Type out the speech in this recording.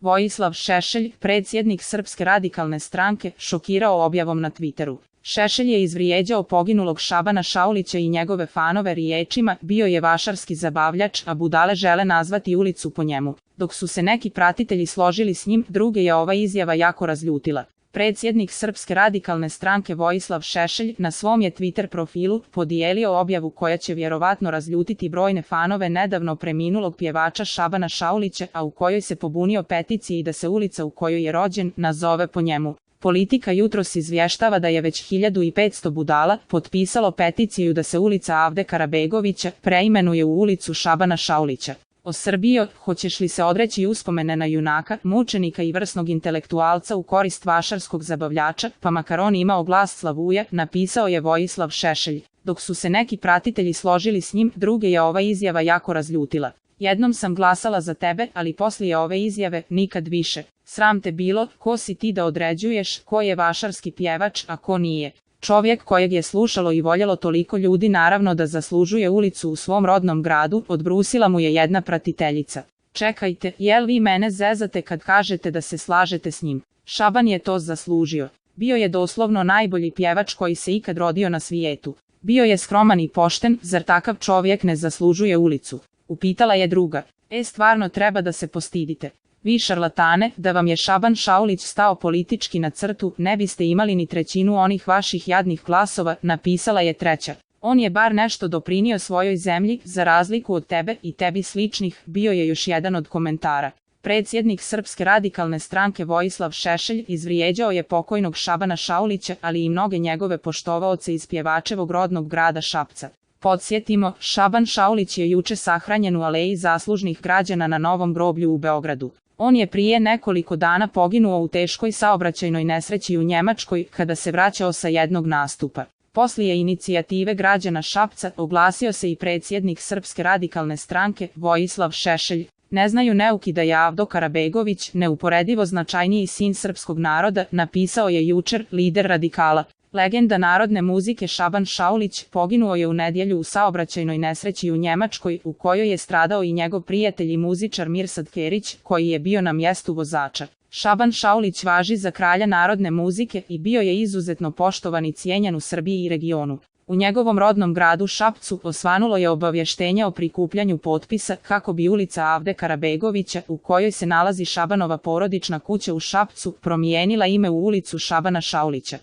Vojislav Šešelj, predsjednik Srpske radikalne stranke, šokirao objavom na Twitteru. Šešelj je izvrijeđao poginulog Šabana Šaulića i njegove fanove riječima: bio je vašarski zabavljač, a budale žele nazvati ulicu po njemu. Dok su se neki pratitelji složili s njim, druge je ova izjava jako razljutila. Predsjednik Srpske radikalne stranke Vojislav Šešelj na svom je Twitter profilu podijelio objavu koja će vjerovatno razljutiti brojne fanove nedavno preminulog pjevača Šabana Šaulića, a u kojoj se pobunio peticiji da se ulica u kojoj je rođen nazove po njemu. Politika jutros izvještava da je već 1500 budala potpisalo peticiju da se ulica Avde Karabegovića preimenuje u ulicu Šabana Šaulića. O Srbijo, hoćeš li se odreći uspomene na junaka, mučenika i vrsnog intelektualca u korist vašarskog zabavljača, pa makar on imao glas Slavuja, napisao je Vojislav Šešelj. Dok su se neki pratitelji složili s njim, druge je ova izjava jako razljutila. Jednom sam glasala za tebe, ali poslije ove izjave nikad više. Sram te bilo, ko si ti da određuješ ko je vašarski pjevač, a ko nije. Čovjek kojeg je slušalo i voljelo toliko ljudi naravno da zaslužuje ulicu u svom rodnom gradu, odbrusila mu je jedna pratiteljica. Čekajte, jel vi mene zezate kad kažete da se slažete s njim? Šaban je to zaslužio. Bio je doslovno najbolji pjevač koji se ikad rodio na svijetu. Bio je skroman i pošten, zar takav čovjek ne zaslužuje ulicu? Upitala je druga. Stvarno treba da se postidite. Vi šarlatane, da vam je Šaban Šaulić stao politički na crtu, ne biste imali ni trećinu onih vaših jadnih glasova, napisala je treća. On je bar nešto doprinio svojoj zemlji, za razliku od tebe i tebi sličnih, bio je još jedan od komentara. Predsjednik Srpske radikalne stranke Vojislav Šešelj izvrijeđao je pokojnog Šabana Šaulića, ali i mnoge njegove poštovaoce iz pjevačevog rodnog grada Šapca. Podsjetimo, Šaban Šaulić je juče sahranjen u aleji zaslužnih građana na Novom groblju u Beogradu. On je prije nekoliko dana poginuo u teškoj saobraćajnoj nesreći u Njemačkoj kada se vraćao sa jednog nastupa. Poslije inicijative građana Šapca oglasio se i predsjednik Srpske radikalne stranke Vojislav Šešelj. Ne znaju neuki da je Avdo Karabegović neuporedivo značajniji sin srpskog naroda, napisao je jučer lider radikala. Legenda narodne muzike Šaban Šaulić poginuo je u nedjelju u saobraćajnoj nesreći u Njemačkoj, u kojoj je stradao i njegov prijatelj i muzičar Mirsad Kerić, koji je bio na mjestu vozača. Šaban Šaulić važi za kralja narodne muzike i bio je izuzetno poštovan i cijenjen u Srbiji i regionu. U njegovom rodnom gradu Šapcu osvanulo je obavještenje o prikupljanju potpisa kako bi ulica Avde Karabegovića, u kojoj se nalazi Šabanova porodična kuća u Šapcu, promijenila ime u ulicu Šabana Šaulića.